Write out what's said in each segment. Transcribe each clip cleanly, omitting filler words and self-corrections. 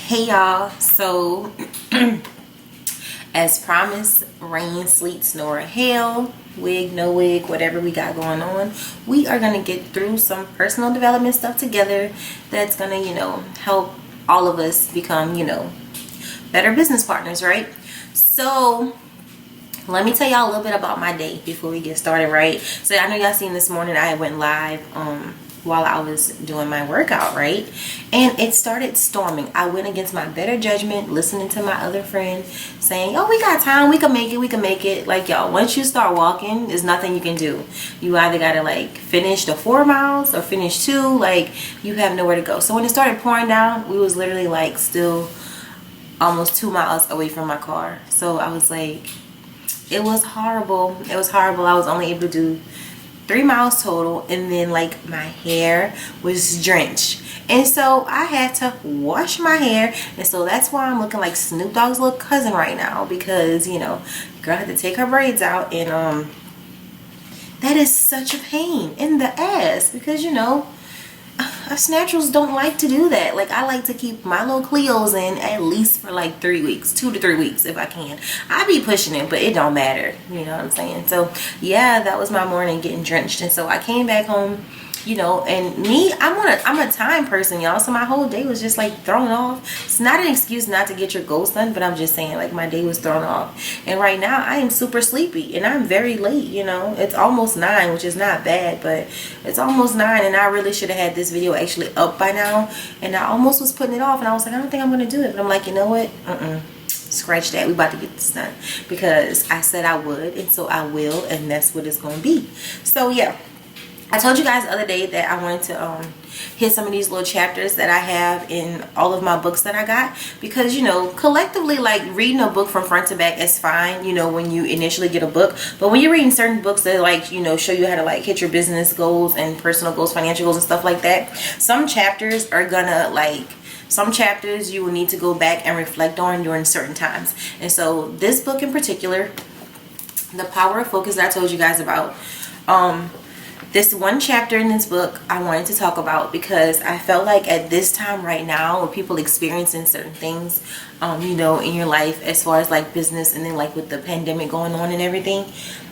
Hey y'all, so as promised, rain, sleet, snow, or hail, wig, no wig, whatever we got going on, we are going to get through some personal development stuff together that's going to, help all of us become, better business partners, right? So let me tell y'all a little bit about my day before we get started, right? So I know y'all seen this morning I went live while I was doing my workout, right? And it started storming. I went against my better judgment, listening to my other friend saying, oh, we got time, we can make it. Like, y'all, once you start walking, there's nothing you can do. You either gotta like finish the 4 miles or finish 2. Like, you have nowhere to go. So when it started pouring down, we was literally like still almost 2 miles away from my car. So I was like, it was horrible. It was horrible. I was only able to do 3 miles total, and then like my hair was drenched, and so I had to wash my hair, and so that's why I'm looking like Snoop Dogg's little cousin right now, because girl had to take her braids out, and that is such a pain in the ass, because us naturals don't like to do that. Like, I like to keep my little Cleos in at least for like 3 weeks, 2 to 3 weeks if I can. I be pushing it, but it don't matter. You know what I'm saying? So yeah, that was my morning, getting drenched. And so I came back home, and me, I'm a time person, y'all. So my whole day was just like thrown off. It's not an excuse not to get your goals done, but I'm just saying, like, my day was thrown off. And right now I am super sleepy, and I'm very late. It's almost 9, which is not bad, but it's almost 9, and I really should have had this video actually up by now. And I almost was putting it off, and I was like, I don't think I'm gonna do it. But I'm like, you know what? Scratch that. We about to get this done, because I said I would, and so I will, and that's what it's gonna be. So yeah, I told you guys the other day that I wanted to hit some of these little chapters that I have in all of my books that I got, because collectively, like, reading a book from front to back is fine, when you initially get a book. But when you're reading certain books that like show you how to like hit your business goals and personal goals, financial goals, and stuff like that, some chapters are gonna some chapters you will need to go back and reflect on during certain times. And so this book in particular, The Power of Focus, that I told you guys about, this one chapter in this book I wanted to talk about, because I felt like at this time right now, with people experiencing certain things, in your life, as far as like business, and then like with the pandemic going on and everything,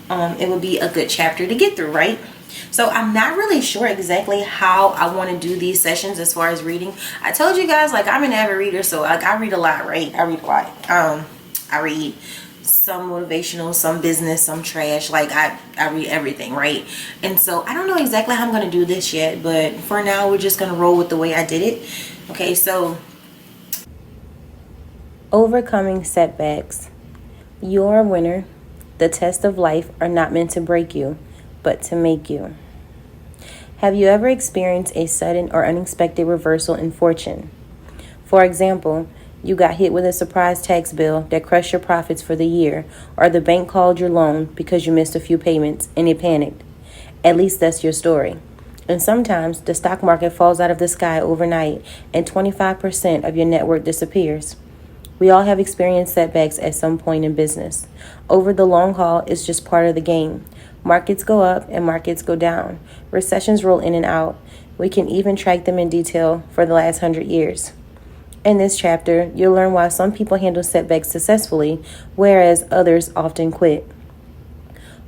it would be a good chapter to get through, right? So I'm not really sure exactly how I want to do these sessions as far as reading. I told you guys, like, I'm an avid reader, so like I read a lot, right? I read a lot. I read some motivational, some business, some trash. Like, I read everything, right? And so I don't know exactly how I'm going to do this yet, but for now we're just going to roll with the way I did it. Okay, so overcoming setbacks. You're a winner. The tests of life are not meant to break you, but to make you. Have you ever experienced a sudden or unexpected reversal in fortune? For example, you got hit with a surprise tax bill that crushed your profits for the year, or the bank called your loan because you missed a few payments and it panicked. At least that's your story. And sometimes the stock market falls out of the sky overnight and 25% of your net worth disappears. We all have experienced setbacks at some point in business. Over the long haul, it's just part of the game. Markets go up and markets go down. Recessions roll in and out. We can even track them in detail for the last 100 years. In this chapter, you'll learn why some people handle setbacks successfully, whereas others often quit.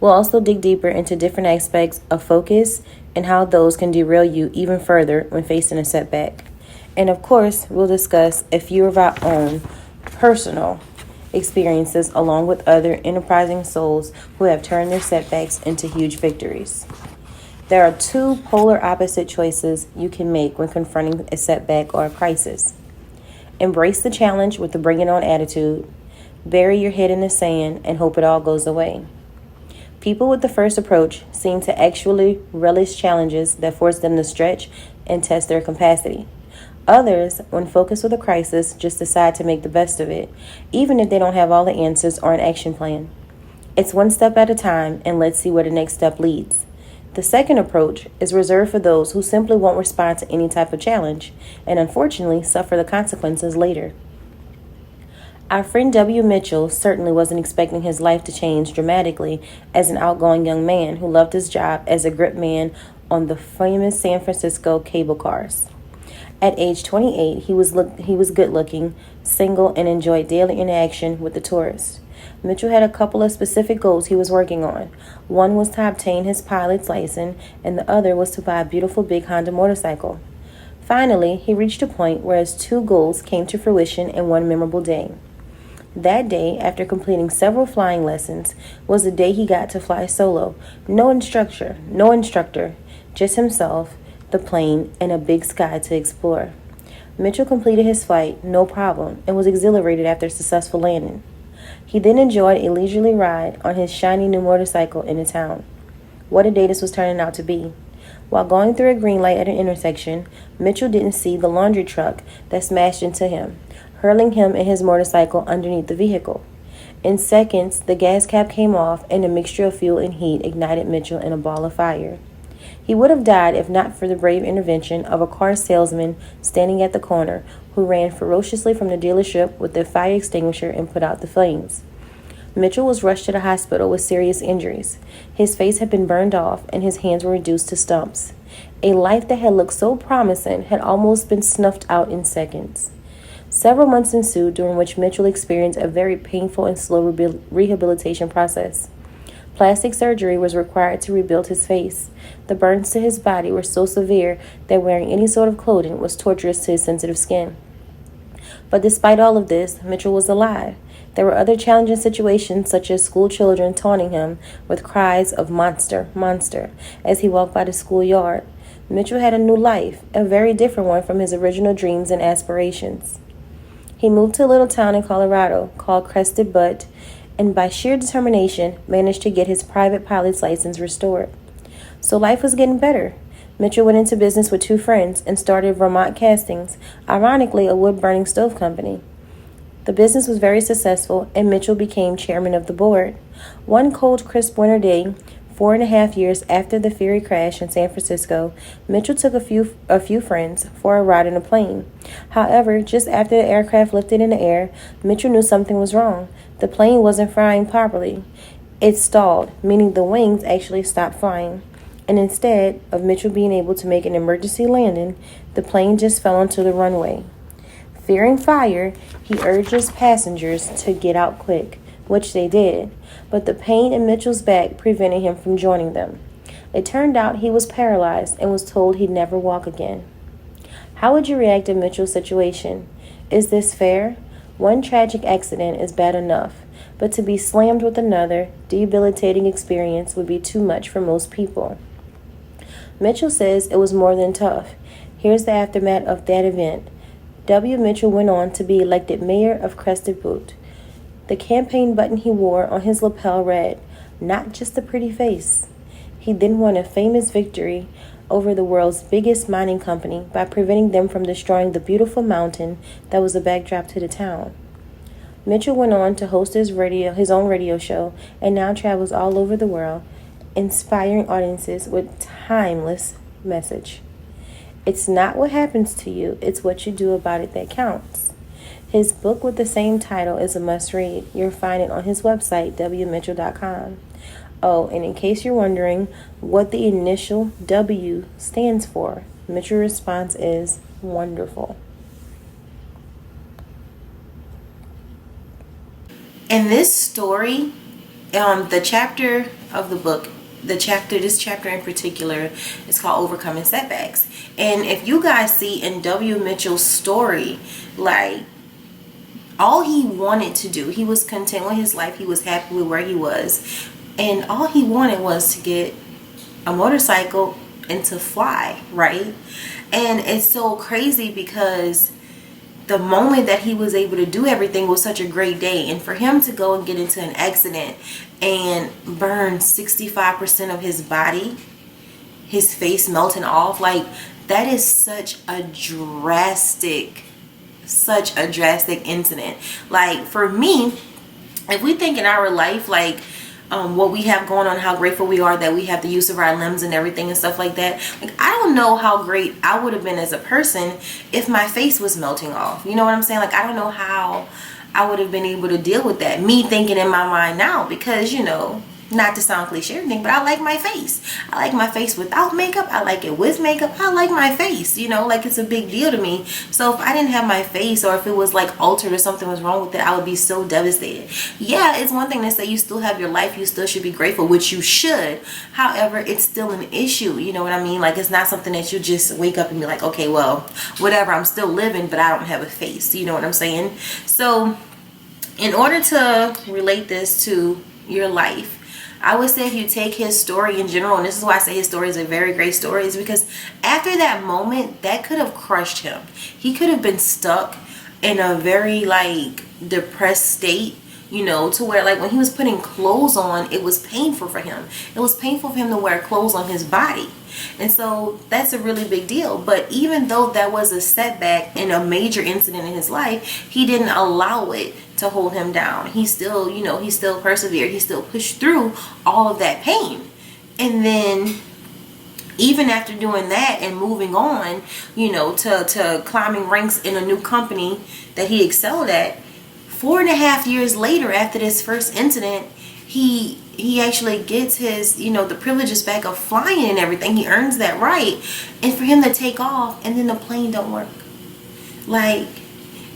We'll also dig deeper into different aspects of focus and how those can derail you even further when facing a setback. And of course, we'll discuss a few of our own personal experiences, along with other enterprising souls who have turned their setbacks into huge victories. There are 2 polar opposite choices you can make when confronting a setback or a crisis. Embrace the challenge with a bring it on attitude. Bury your head in the sand and hope it all goes away. People with the first approach seem to actually relish challenges that force them to stretch and test their capacity. Others, when focused with a crisis, just decide to make the best of it, even if they don't have all the answers or an action plan. It's one step at a time, and let's see where the next step leads. The second approach is reserved for those who simply won't respond to any type of challenge, and unfortunately suffer the consequences later. Our friend W. Mitchell certainly wasn't expecting his life to change dramatically as an outgoing young man who loved his job as a grip man on the famous San Francisco cable cars. At age 28, he was good-looking, single, and enjoyed daily interaction with the tourists. Mitchell had a couple of specific goals he was working on. One was to obtain his pilot's license, and the other was to buy a beautiful big Honda motorcycle. Finally, he reached a point where his two goals came to fruition in one memorable day. That day, after completing several flying lessons, was the day he got to fly solo. No instructor, just himself, the plane, and a big sky to explore. Mitchell completed his flight, no problem, and was exhilarated after a successful landing. He then enjoyed a leisurely ride on his shiny new motorcycle in the town. What a day this was turning out to be. While going through a green light at an intersection, Mitchell didn't see the laundry truck that smashed into him, hurling him and his motorcycle underneath the vehicle. In seconds, the gas cap came off and a mixture of fuel and heat ignited Mitchell in a ball of fire. He would have died if not for the brave intervention of a car salesman standing at the corner who ran ferociously from the dealership with a fire extinguisher and put out the flames. Mitchell was rushed to the hospital with serious injuries. His face had been burned off and his hands were reduced to stumps. A life that had looked so promising had almost been snuffed out in seconds. Several months ensued during which Mitchell experienced a very painful and slow rehabilitation process. Plastic surgery was required to rebuild his face. The burns to his body were so severe that wearing any sort of clothing was torturous to his sensitive skin. But despite all of this, Mitchell was alive. There were other challenging situations, such as school children taunting him with cries of "monster, monster," as he walked by the schoolyard. Mitchell had a new life, a very different one from his original dreams and aspirations. He moved to a little town in Colorado called Crested Butte, and by sheer determination managed to get his private pilot's license restored. So life was getting better. Mitchell went into business with two friends and started Vermont Castings, ironically a wood-burning stove company. The business was very successful, and Mitchell became chairman of the board. One cold, crisp winter day, 4.5 years after the ferry crash in San Francisco, Mitchell took a few friends for a ride in a plane. However, just after the aircraft lifted in the air, Mitchell knew something was wrong. The plane wasn't flying properly. It stalled, meaning the wings actually stopped flying. And instead of Mitchell being able to make an emergency landing, the plane just fell onto the runway. Fearing fire, he urged his passengers to get out quick, which they did, but the pain in Mitchell's back prevented him from joining them. It turned out he was paralyzed and was told he'd never walk again. How would you react to Mitchell's situation? Is this fair? One tragic accident is bad enough, but to be slammed with another debilitating experience would be too much for most people. Mitchell says it was more than tough. Here's the aftermath of that event. W. Mitchell went on to be elected mayor of Crested Butte. The campaign button he wore on his lapel read, "Not just a pretty face." He then won a famous victory over the world's biggest mining company by preventing them from destroying the beautiful mountain that was the backdrop to the town. Mitchell went on to host his own radio show and now travels all over the world, inspiring audiences with timeless message. It's not what happens to you, it's what you do about it that counts. His book with the same title is a must-read. You'll find it on his website, wmitchell.com. Oh, and in case you're wondering what the initial W stands for, Mitchell's response is wonderful. In this story, the chapter of the book, this chapter in particular is called Overcoming Setbacks. And if you guys see in W. Mitchell's story, like, all he wanted to do, he was content with his life, he was happy with where he was, and all he wanted was to get a motorcycle and to fly, right? And it's so crazy because the moment that he was able to do everything was such a great day, and for him to go and get into an accident and burn 65% of his body, his face melting off, like, that is such a drastic incident. Like, for me, if we think in our life, like, what we have going on, how grateful we are that we have the use of our limbs and everything and stuff like that, like, I don't know how great I would have been as a person if my face was melting off. You know what I'm saying? Like, I don't know how I would have been able to deal with that, me thinking in my mind now, because, you know, not to sound cliche or anything, but I like my face. I like my face without makeup. I like it with makeup. I like my face, you know, like it's a big deal to me. So if I didn't have my face, or if it was like altered or something was wrong with it, I would be so devastated. Yeah, it's one thing to say you still have your life, you still should be grateful, which you should. However, it's still an issue, you know what I mean? Like, it's not something that you just wake up and be like, okay, well, whatever, I'm still living, but I don't have a face, you know what I'm saying? So in order to relate this to your life, I would say if you take his story in general, and this is why I say his story is a very great story, is because after that moment, that could have crushed him. He could have been stuck in a very like depressed state, you know, to where like when he was putting clothes on, it was painful for him. It was painful for him to wear clothes on his body. And so that's a really big deal. But even though that was a setback and a major incident in his life, he didn't allow it to hold him down. He still, you know, he still persevered. He still pushed through all of that pain. And then even after doing that and moving on, you know, to climbing ranks in a new company that he excelled at, 4.5 years later after this first incident, he actually gets his, you know, the privileges back of flying and everything. He earns that right. And for him to take off and then the plane don't work. Like,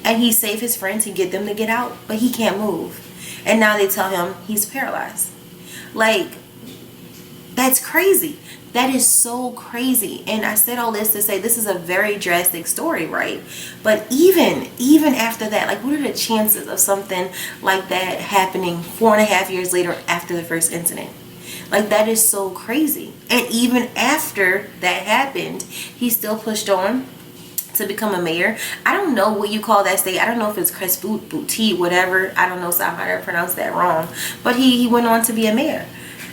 and he saved his friends, he get them to get out, but he can't move. And now they tell him he's paralyzed. Like, that's crazy. That is so crazy. And I said all this to say this is a very drastic story, right? But even after that, like, what are the chances of something like that happening 4.5 years later after the first incident? Like, that is so crazy. And even after that happened, he still pushed on to become a mayor. I don't know what you call that state. I don't know if it's Ksbouti, whatever. I don't know, so I might have pronounced that wrong. But he went on to be a mayor.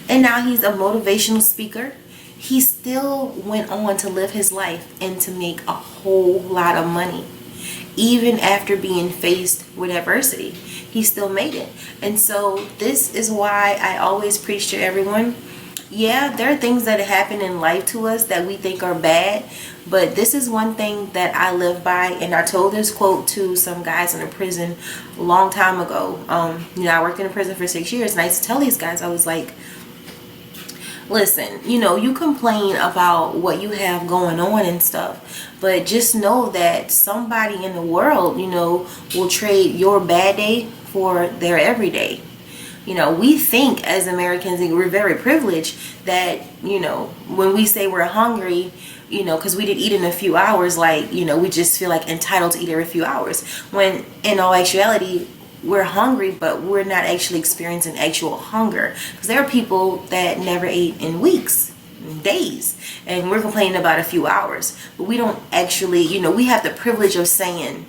And now he's a motivational speaker. He still went on to live his life and to make a whole lot of money. Even after being faced with adversity, he still made it. And so this is why I always preach to everyone. Yeah, there are things that happen in life to us that we think are bad, but this is one thing that I live by, and I told this quote to some guys in a prison a long time ago. You know, I worked in a prison for 6 years, and I used to tell these guys, I was like, listen, you know, you complain about what you have going on and stuff, but just know that somebody in the world, you know, will trade your bad day for their everyday. You know, we think as Americans, and we're very privileged, that, you know, when we say we're hungry, you know, because we didn't eat in a few hours, like, you know, we just feel like entitled to eat every few hours. When in all actuality, we're hungry, but we're not actually experiencing actual hunger. Because there are people that never ate in weeks, days, and we're complaining about a few hours. But we don't actually, you know, we have the privilege of saying,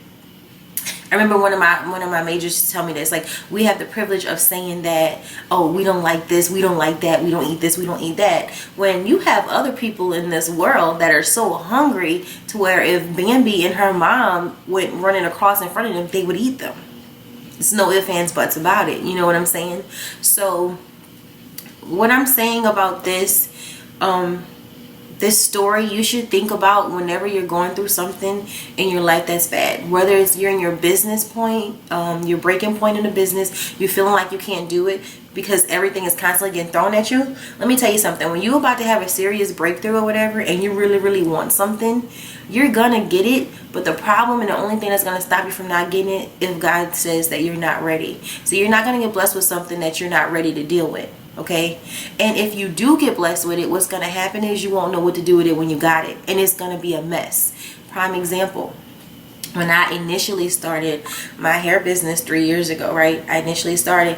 I remember one of my majors tell me this, like, we have the privilege of saying that, oh, we don't like this, we don't like that, we don't eat this, we don't eat that. When you have other people in this world that are so hungry to where if Bambi and her mom went running across in front of them, they would eat them. It's no ifs, ands, buts about it. You know what I'm saying? So what I'm saying about this, this story, you should think about whenever you're going through something in your life that's bad. Whether it's you're in your business point, your breaking point in the business, you're feeling like you can't do it because everything is constantly getting thrown at you. Let me tell you something. When you're about to have a serious breakthrough or whatever, and you really, really want something, you're gonna get it. But the problem and the only thing that's gonna stop you from not getting it, if God says that you're not ready. So you're not gonna get blessed with something that you're not ready to deal with. Okay, and if you do get blessed with it, what's going to happen is you won't know what to do with it when you got it, and it's going to be a mess. Prime example, when I initially started my hair business 3 years ago, right? I initially started,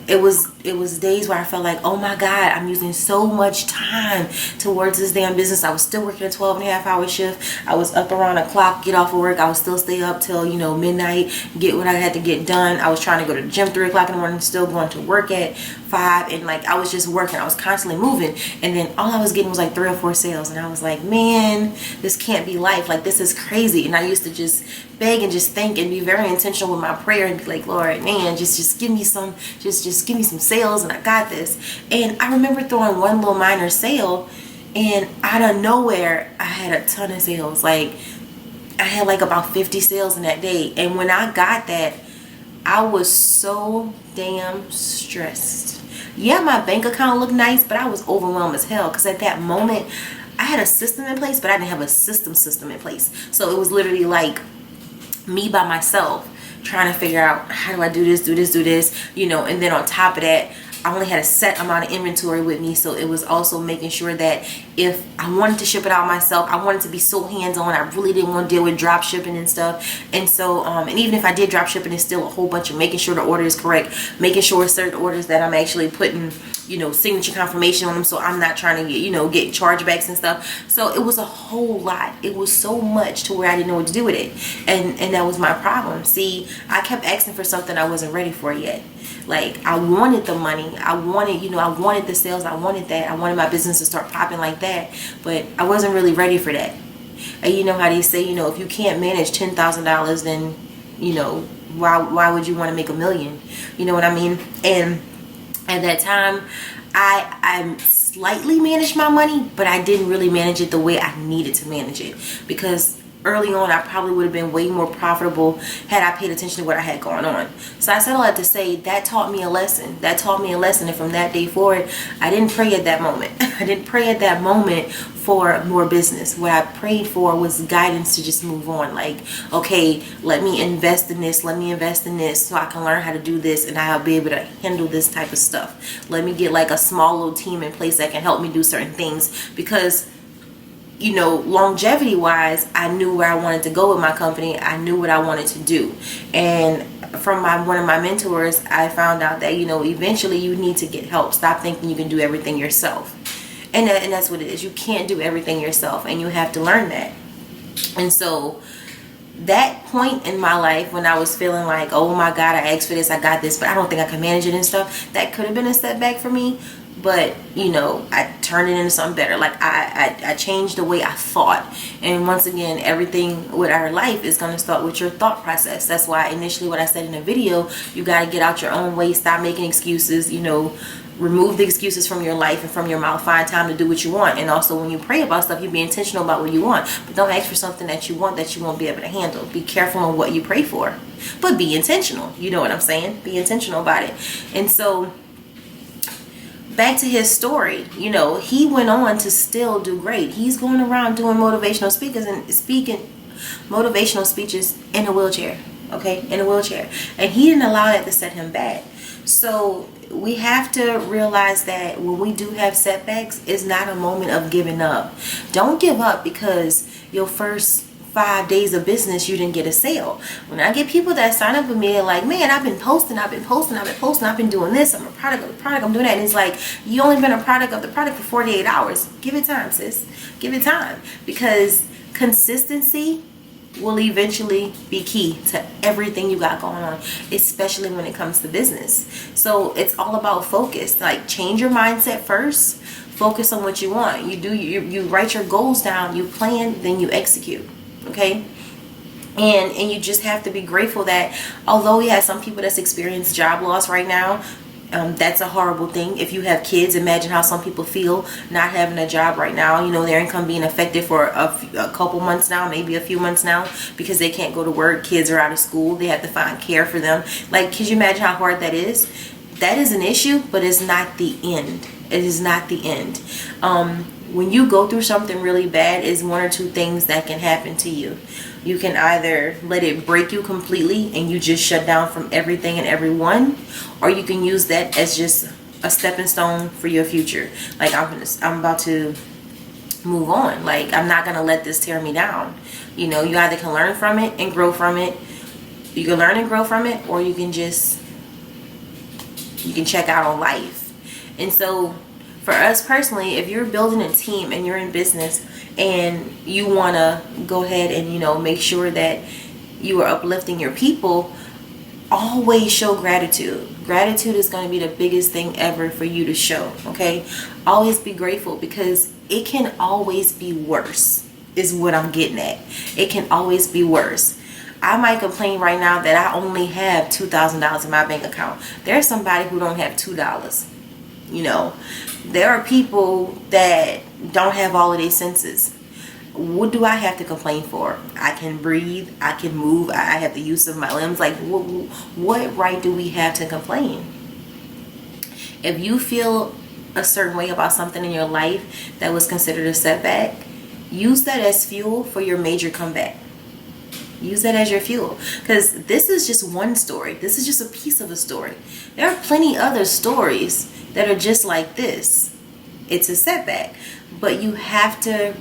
it was days where I felt like, oh my God, I'm using so much time towards this damn business. I was still working a 12.5-hour shift. I was up around the clock, get off of work. I would still stay up till, you know, midnight, get what I had to get done. I was trying to go to the gym 3 o'clock in the morning, still going to work at 5, and like I was just working. I was constantly moving, and then all I was getting was like 3 or 4 sales, and I was like, man, this can't be life. Like, this is crazy. And I used to just beg and just think and be very intentional with my prayer and be like, Lord, man, just give me some, just give me some sales, and I got this. And I remember throwing one little minor sale, and out of nowhere I had a ton of sales. Like, I had like about 50 sales in that day. And when I got that, I was so damn stressed. Yeah, my bank account looked nice, but I was overwhelmed as hell because at that moment I had a system in place, but I didn't have a system in place. So it was literally like me by myself trying to figure out, how do I do this, you know. And then on top of that, I only had a set amount of inventory with me, so it was also making sure that if I wanted to ship it out myself, I wanted to be so hands-on. I really didn't want to deal with drop shipping and stuff. And so and even if I did drop shipping, it's still a whole bunch of making sure the order is correct, making sure certain orders that I'm actually putting, you know, signature confirmation on them, so I'm not trying to get, you know, get chargebacks and stuff. So it was a whole lot. It was so much to where I didn't know what to do with it. And that was my problem. See, I kept asking for something I wasn't ready for yet. Like, I wanted the money, I wanted, you know, I wanted the sales, I wanted that, I wanted my business to start popping like that, but I wasn't really ready for that. And you know how they say, you know, if you can't manage $10,000, then, you know, why would you want to make $1 million? You know what I mean? And at that time, I slightly managed my money, but I didn't really manage it the way I needed to manage it, because early on I probably would have been way more profitable had I paid attention to what I had going on. So I said all that to say that taught me a lesson. And from that day forward, I didn't pray at that moment. I didn't pray at that moment for more business. What I prayed for was guidance to just move on. Like, okay, let me invest in this, so I can learn how to do this and I'll be able to handle this type of stuff. Let me get like a small little team in place that can help me do certain things, because, you know, longevity wise, I knew where I wanted to go with my company. I knew what I wanted to do. And from one of my mentors, I found out that, you know, eventually you need to get help. Stop thinking you can do everything yourself. And that's what it is. You can't do everything yourself, and you have to learn that. And so that point in my life when I was feeling like, oh my God, I asked for this, I got this, but I don't think I can manage it and stuff, that could have been a setback for me. But, you know, I turned it into something better. Like, I changed the way I thought. And once again, everything with our life is going to start with your thought process. That's why initially what I said in the video, you got to get out your own way. Stop making excuses, you know. Remove the excuses from your life and from your mouth. Find time to do what you want. And also, when you pray about stuff, you be intentional about what you want. But don't ask for something that you want that you won't be able to handle. Be careful on what you pray for. But be intentional. You know what I'm saying? Be intentional about it. And so, back to his story, you know, he went on to still do great. He's going around doing motivational speeches in a wheelchair, okay, in a wheelchair. And he didn't allow that to set him back. So we have to realize that when we do have setbacks, it's not a moment of giving up. Don't give up because your first 5 days of business you didn't get a sale. When I get people that sign up with me, they're like, man, I've been posting, I've been doing this, I'm a product of the product, I'm doing that. And it's like, you only been a product of the product for 48 hours. Give it time, sis. Give it time. Because consistency will eventually be key to everything you got going on, especially when it comes to business. So it's all about focus. Like, change your mindset first. Focus on what you want. You write your goals down, you plan, then you execute. Okay, and you just have to be grateful that although we have some people that's experienced job loss right now, that's a horrible thing. If you have kids, imagine how some people feel not having a job right now. You know, their income being affected for a couple months now, maybe a few months now, because they can't go to work. Kids are out of school. They have to find care for them. Like, could you imagine how hard that is? That is an issue, but it's not the end. It is not the end. When you go through something really bad, is one or two things that can happen to you. You can either let it break you completely and you just shut down from everything and everyone, or you can use that as just a stepping stone for your future. Like, I'm about to move on. Like, I'm not gonna let this tear me down. You know, you either can learn from it and grow from it. You can learn and grow from it, or you can check out on life. And so for us personally, if you're building a team and you're in business and you want to go ahead and, you know, make sure that you are uplifting your people, always show gratitude. Gratitude is going to be the biggest thing ever for you to show, okay? Always be grateful, because it can always be worse, is what I'm getting at. It can always be worse. I might complain right now that I only have $2,000 in my bank account. There's somebody who don't have $2. You know, there are people that don't have all of their senses. What do I have to complain for? I can breathe, I can move, I have the use of my limbs. Like, what right do we have to complain? If you feel a certain way about something in your life that was considered a setback, use that as fuel for your major comeback. Use that as your fuel, because this is just one story. This is just a piece of a story. There are plenty other stories that are just like this. It's a setback, but you have to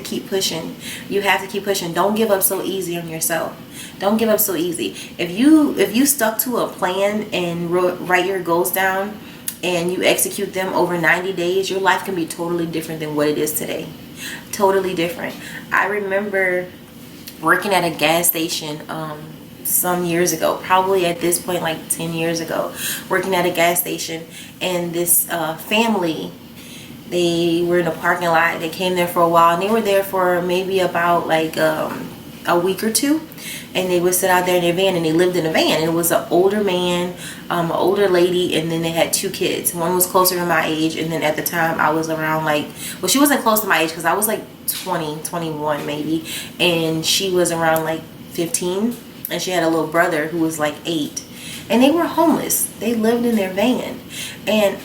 keep pushing. You have to keep pushing. Don't give up so easy on yourself. Don't give up so easy. If you stuck to a plan and write your goals down and you execute them over 90 days, your life can be totally different than what it is today. Totally different. I remember working at a gas station some years ago, probably at this point like 10 years ago, working at a gas station, and this family, they were in a parking lot. They came there for a while, and they were there for maybe about like a week or two, and they would sit out there in their van, and they lived in a van, and it was an older man, an older lady, and then they had 2 kids. One was closer to my age, and then at the time I was around like, well, she wasn't close to my age because I was like 20, 21 maybe, and she was around like 15, and she had a little brother who was like 8, and they were homeless. They lived in their van, and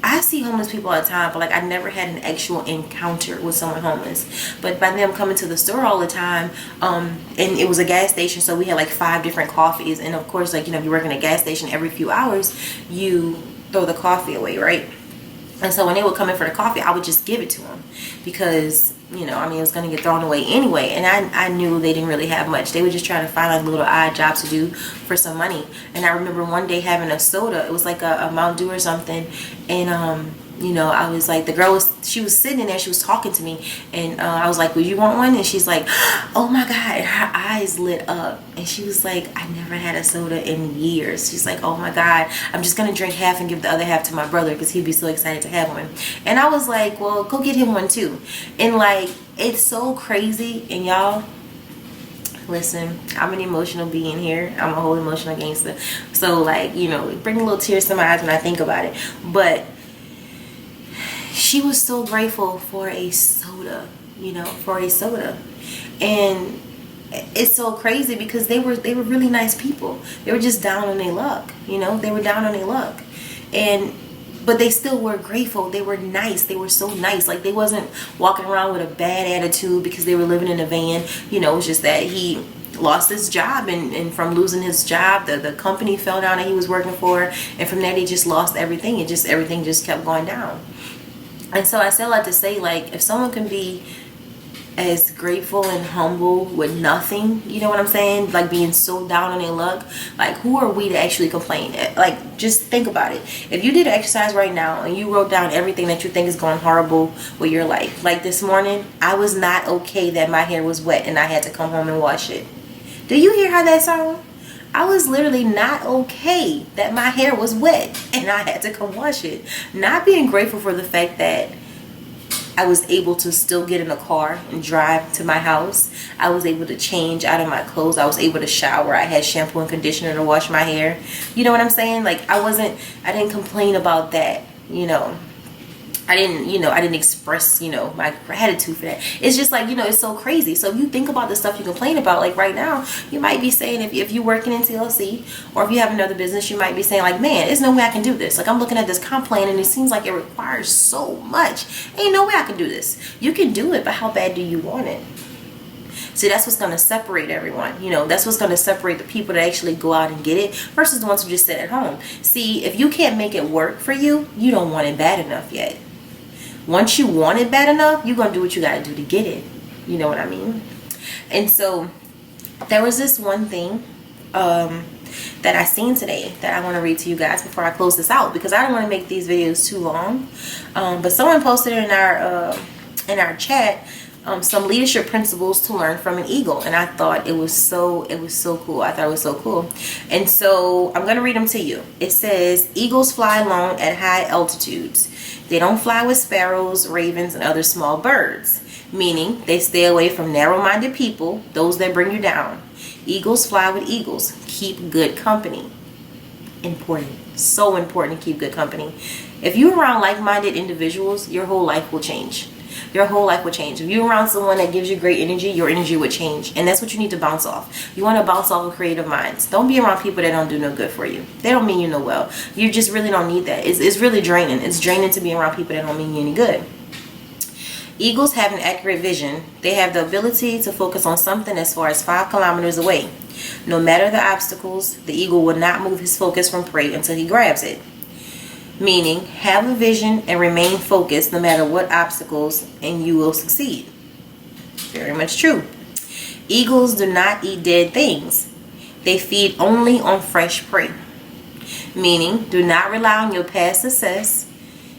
I see homeless people all the time, but like I never had an actual encounter with someone homeless. But by them coming to the store all the time, and it was a gas station, so we had like 5 different coffees, and of course, like, you know, if you work in a gas station, every few hours you throw the coffee away, right? And so when they would come in for the coffee, I would just give it to them because, you know, I mean, it was going to get thrown away anyway. And I knew they didn't really have much. They would just try to find like little odd jobs to do for some money. And I remember one day having a soda. It was like a Mountain Dew or something. And, you know, I was like, the girl she was sitting in there, she was talking to me, and I was like, would you want one? And she's like, oh my God, and her eyes lit up, and she was like, I never had a soda in years. She's like, oh my God, I'm just gonna drink half and give the other half to my brother because he'd be so excited to have one. And I was like, well, go get him one too. And like, it's so crazy. And y'all, listen, I'm an emotional being here. I'm a whole emotional gangster, so like, you know, it brings little tears to my eyes when I think about it. But she was so grateful for a soda, you know, for a soda. And it's so crazy because they were really nice people. They were just down on their luck, you know. They were down on their luck, but they still were grateful. They were nice. They were so nice. Like, they wasn't walking around with a bad attitude because they were living in a van. You know, it's just that he lost his job, and from losing his job, the company fell down that he was working for, and from there they just lost everything. Everything just kept going down. And so I still like to say, like, if someone can be as grateful and humble with nothing, you know what I'm saying, like being so down on their luck, like, who are we to actually complain? Like, just think about it. If you did an exercise right now and you wrote down everything that you think is going horrible with your life, like this morning, I was not okay that my hair was wet and I had to come home and wash it. Do you hear how that sounds? I was literally not okay that my hair was wet and I had to come wash it. Not being grateful for the fact that I was able to still get in a car and drive to my house. I was able to change out of my clothes. I was able to shower. I had shampoo and conditioner to wash my hair. You know what I'm saying? Like, I didn't complain about that, you know. I didn't express, you know, my gratitude for that. It's just like, you know, it's so crazy. So if you think about the stuff you complain about, like right now, you might be saying, if you're working in TLC, or if you have another business, you might be saying like, man, there's no way I can do this. Like, I'm looking at this comp plan and it seems like it requires so much. Ain't no way I can do this. You can do it, but how bad do you want it? See, that's what's going to separate everyone. You know, that's what's going to separate the people that actually go out and get it versus the ones who just sit at home. See, if you can't make it work for you, you don't want it bad enough yet. Once you want it bad enough, you're going to do what you got to do to get it. You know what I mean? And so there was this one thing that I seen today that I want to read to you guys before I close this out, because I don't want to make these videos too long. But someone posted in our chat some leadership principles to learn from an eagle, and I thought it was so cool. I thought it was so cool. And so I'm going to read them to you. It says, eagles fly alone at high altitudes. They don't fly with sparrows, ravens, and other small birds, meaning they stay away from narrow-minded people, those that bring you down. Eagles fly with eagles. Keep good company. Important. So important to keep good company. If you're around like-minded individuals, your whole life will change. Your whole life would change. If you're around someone that gives you great energy, your energy would change. And that's what you need to bounce off. You want to bounce off of creative minds. Don't be around people that don't do no good for you. They don't mean you no well. You just really don't need that. It's really draining. It's draining to be around people that don't mean you any good. Eagles have an accurate vision. They have the ability to focus on something as far as 5 kilometers away. No matter the obstacles, the eagle will not move his focus from prey until he grabs it. Meaning, have a vision and remain focused no matter what obstacles, and you will succeed. Very much true. Eagles do not eat dead things. They feed only on fresh prey. Meaning, do not rely on your past success.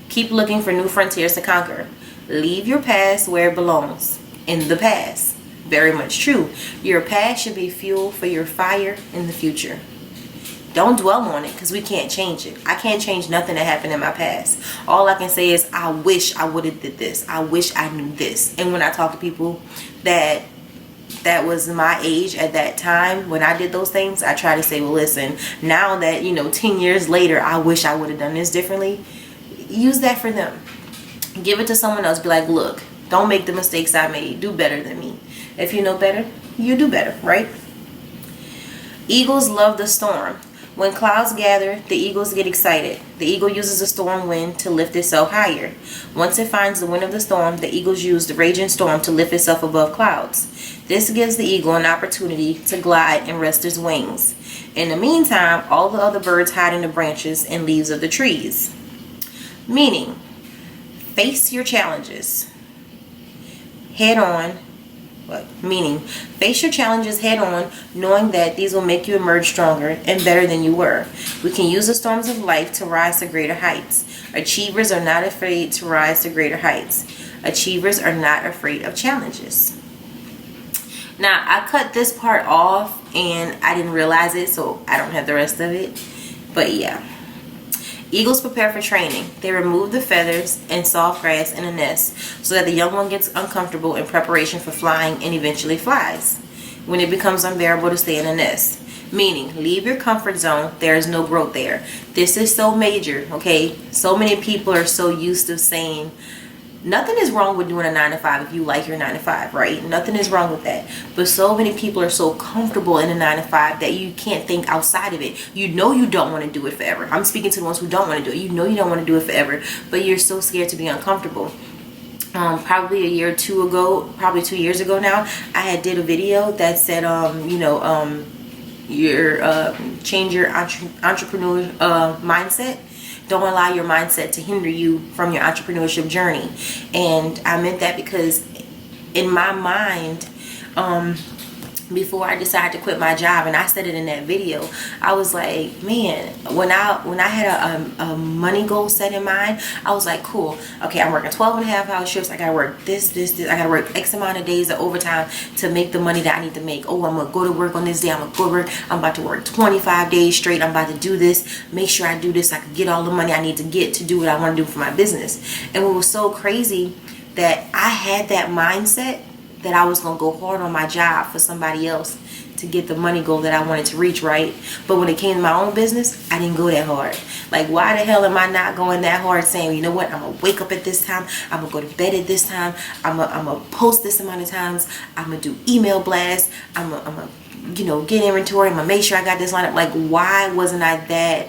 Keep looking for new frontiers to conquer. Leave your past where it belongs, in the past. Very much true. Your past should be fuel for your fire in the future. Don't dwell on it, because we can't change it. I can't change nothing that happened in my past. All I can say is, I wish I would have did this. I wish I knew this. And when I talk to people that was my age at that time, when I did those things, I try to say, well, listen, now that, 10 years later, I wish I would have done this differently. Use that for them. Give it to someone else. Be like, look, don't make the mistakes I made. Do better than me. If you know better, you do better, right? Eagles love the storm. When clouds gather, the eagles get excited. The eagle uses the storm wind to lift itself higher. Once it finds the wind of the storm, the eagles use the raging storm to lift itself above clouds. This gives the eagle an opportunity to glide and rest its wings. In the meantime, all the other birds hide in the branches and leaves of the trees. Meaning, face your challenges head on. Face your challenges head on, knowing that these will make you emerge stronger and better than you were. We can use the storms of life to rise to greater heights. Achievers are not afraid to rise to greater heights. Achievers are not afraid of challenges. Now, I cut this part off and I didn't realize it, so I don't have the rest of it. But yeah. Eagles prepare for training. They remove the feathers and soft grass in a nest so that the young one gets uncomfortable in preparation for flying and eventually flies when it becomes unbearable to stay in a nest. Meaning, leave your comfort zone. There is no growth there. This is so major, okay? So many people are so used to saying, nothing is wrong with doing a 9-to-5 if you like your 9-to-5, right? Nothing is wrong with that. But so many people are so comfortable in a 9-to-5 that you can't think outside of it. You know you don't want to do it forever. I'm speaking to the ones who don't want to do it. You know you don't want to do it forever, but you're so scared to be uncomfortable. Probably a year or two ago, probably 2 years ago now, I did a video that said, change your entrepreneur mindset. Don't allow your mindset to hinder you from your entrepreneurship journey. And I meant that because in my mind, before I decided to quit my job, and I said it in that video, I was like, man, when I had a money goal set in mind, I was like, cool, okay, I'm working 12.5-hour shifts. I gotta work this. I gotta work X amount of days of overtime to make the money that I need to make. Oh, I'm gonna go to work on this day. I'm gonna go to work. I'm about to work 25 days straight. I'm about to do this. Make sure I do this. I can get all the money I need to get to do what I want to do for my business. And what was so crazy that I had that mindset that I was going to go hard on my job for somebody else to get the money goal that I wanted to reach, right? But when it came to my own business, I didn't go that hard. Like, why the hell am I not going that hard saying, you know what, I'm going to wake up at this time, I'm going to go to bed at this time, I'm going to post this amount of times, I'm going to do email blasts, I'm going to, get inventory, I'm going to make sure I got this lined up. Like, why wasn't I that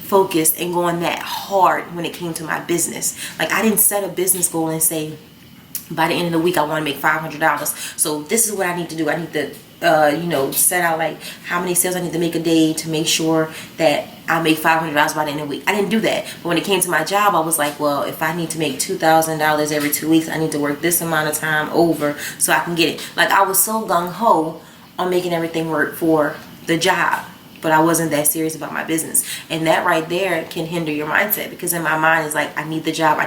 focused and going that hard when it came to my business? Like, I didn't set a business goal and say, by the end of the week I want to make $500, so this is what I need to do. I need to set out like how many sales I need to make a day to make sure that I make $500 by the end of the week. I didn't do that. But when it came to my job, I was like, well, if I need to make $2,000 every 2 weeks, I need to work this amount of time over so I can get it. Like, I was so gung-ho on making everything work for the job, but I wasn't that serious about my business. And that right there can hinder your mindset, because in my mind it's like, I need the job, I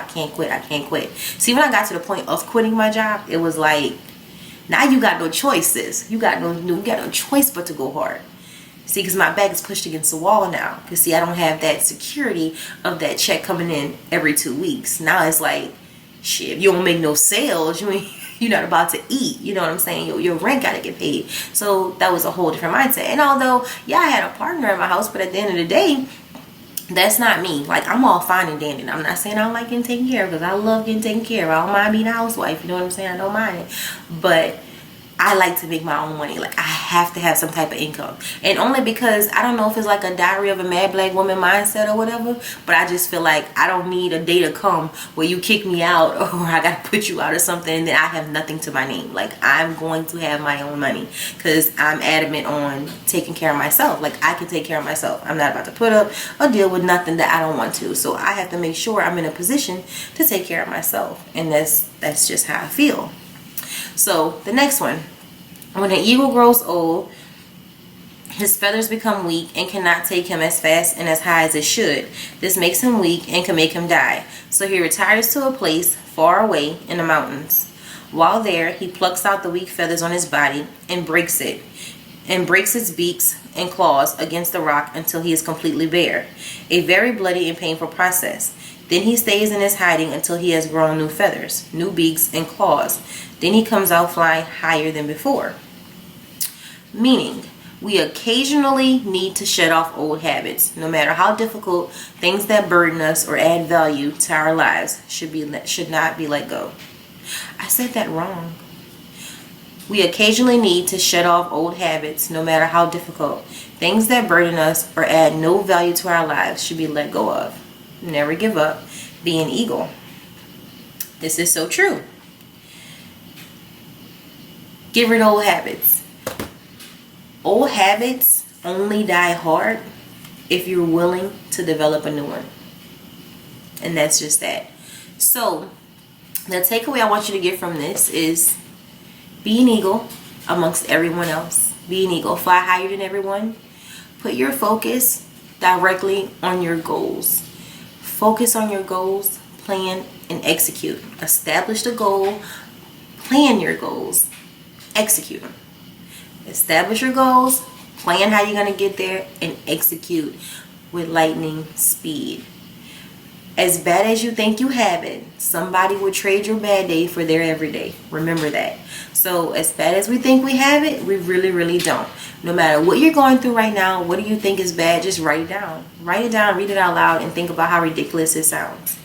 can't quit. See, when I got to the point of quitting my job, it was like, now you got no choice, sis. You got no choice but to go hard. See, because my back is pushed against the wall now. Because see, I don't have that security of that check coming in every 2 weeks. Now it's like, shit, if you don't make no sales, you're not about to eat. You know what I'm saying? Your rent got to get paid. So that was a whole different mindset. And although, yeah, I had a partner in my house, but at the end of the day, That's not me. Like, I'm all fine and dandy. I'm not saying I don't like getting taken care of, because I love getting taken care of. I don't mind being a housewife. You know what I'm saying? I don't mind it. But I like to make my own money. Like, I have to have some type of income. And only because, I don't know if it's like a Diary of a Mad Black Woman mindset or whatever, but I just feel like I don't need a day to come where you kick me out or I gotta put you out or something and then I have nothing to my name. Like, I'm going to have my own money because I'm adamant on taking care of myself. Like, I can take care of myself. I'm not about to put up or deal with nothing that I don't want to. So I have to make sure I'm in a position to take care of myself. And that's just how I feel. So the next one, when an eagle grows old, his feathers become weak and cannot take him as fast and as high as it should. This makes him weak and can make him die. So he retires to a place far away in the mountains. While there, he plucks out the weak feathers on his body and breaks its beaks and claws against the rock until he is completely bare. A very bloody and painful process. Then he stays in his hiding until he has grown new feathers, new beaks, and claws. Then he comes out flying higher than before. Meaning, we occasionally need to shed off old habits. No matter how difficult, things that burden us or add value to our lives should not be let go. I said that wrong. We occasionally need to shed off old habits, no matter how difficult. Things that burden us or add no value to our lives should be let go of. Never give up. Be an eagle. This is so true. Get rid of old habits. Old habits only die hard if you're willing to develop a new one. And that's just that. So, the takeaway I want you to get from this is be an eagle amongst everyone else. Be an eagle. Fly higher than everyone. Put your focus directly on your goals. Focus on your goals, plan, and execute. Establish the goal, plan your goals, execute them. Establish your goals, plan how you're going to get there, and execute with lightning speed. As bad as you think you have it, somebody would trade your bad day for their everyday. Remember that. So as bad as we think we have it, we really, really don't. No matter what you're going through right now, what do you think is bad, just write it down. Write it down, read it out loud, and think about how ridiculous it sounds.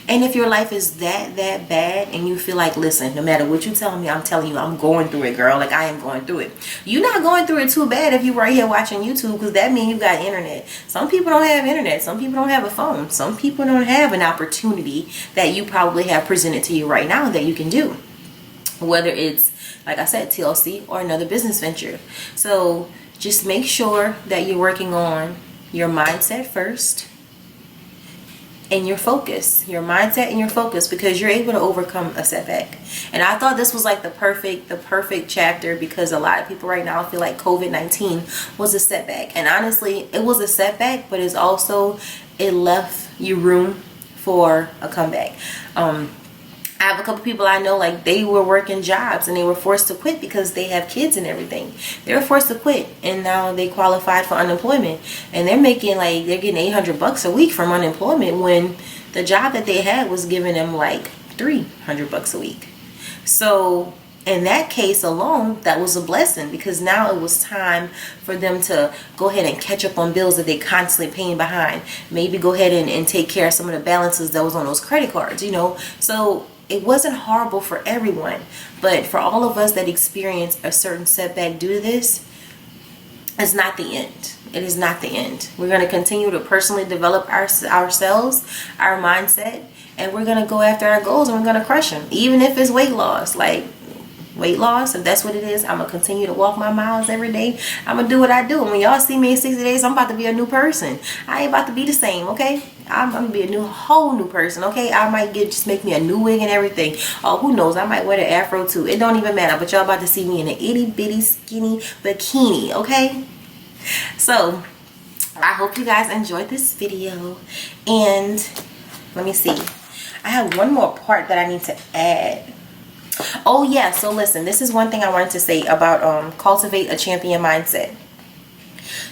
And if your life is that bad and you feel like, listen, no matter what you tell me, I'm telling you, I'm going through it, girl. Like, I am going through it. You're not going through it too bad if you're right here watching YouTube, because that means you got internet. Some people don't have internet. Some people don't have a phone. Some people don't have an opportunity that you probably have presented to you right now that you can do. Whether it's, like I said, TLC or another business venture. So just make sure that you're working on your mindset first. And your focus, your mindset and your focus, because you're able to overcome a setback. And I thought this was like the perfect chapter, because a lot of people right now feel like COVID-19 was a setback. And honestly, it was a setback, but it left you room for a comeback. I have a couple people I know, like, they were working jobs and they were forced to quit because they have kids and everything. They were forced to quit, and now they qualified for unemployment, and they're making like, they're getting $800 a week from unemployment when the job that they had was giving them like $300 a week. So in that case alone, that was a blessing, because now it was time for them to go ahead and catch up on bills that they constantly paying behind. Maybe go ahead and take care of some of the balances that was on those credit cards, you know. So it wasn't horrible for everyone, but for all of us that experience a certain setback due to this, it's not the end. It is not the end. We're going to continue to personally develop ourselves, our mindset, and we're going to go after our goals, and we're going to crush them. Even if it's weight loss, like weight loss, if that's what it is, I'm going to continue to walk my miles every day. I'm going to do what I do. And when y'all see me in 60 days, I'm about to be a new person. I ain't about to be the same, okay? I'm going to be a whole new person, okay? I might just make me a new wig and everything. Oh, who knows? I might wear the afro too. It don't even matter. But y'all about to see me in an itty bitty skinny bikini, okay? So I hope you guys enjoyed this video. And let me see. I have one more part that I need to add. Oh yeah, so listen, this is one thing I wanted to say about cultivate a champion mindset.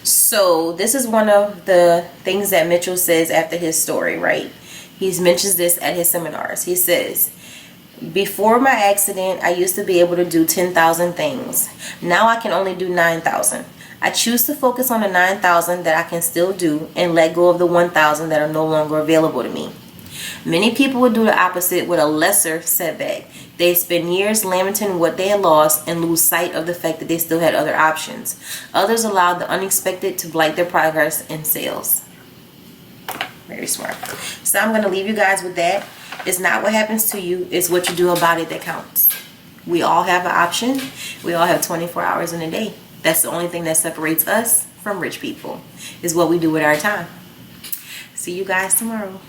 So this is one of the things that Mitchell says after his story, right? He mentions this at his seminars. He says, before my accident, I used to be able to do 10,000 things. Now I can only do 9,000. I choose to focus on the 9,000 that I can still do and let go of the 1,000 that are no longer available to me. Many people would do the opposite with a lesser setback. They spend years lamenting what they had lost and lose sight of the fact that they still had other options. Others allowed the unexpected to blight their progress in sales. Very smart. So I'm going to leave you guys with that. It's not what happens to you, it's what you do about it that counts. We all have an option. We all have 24 hours in a day. That's the only thing that separates us from rich people, is what we do with our time. See you guys tomorrow.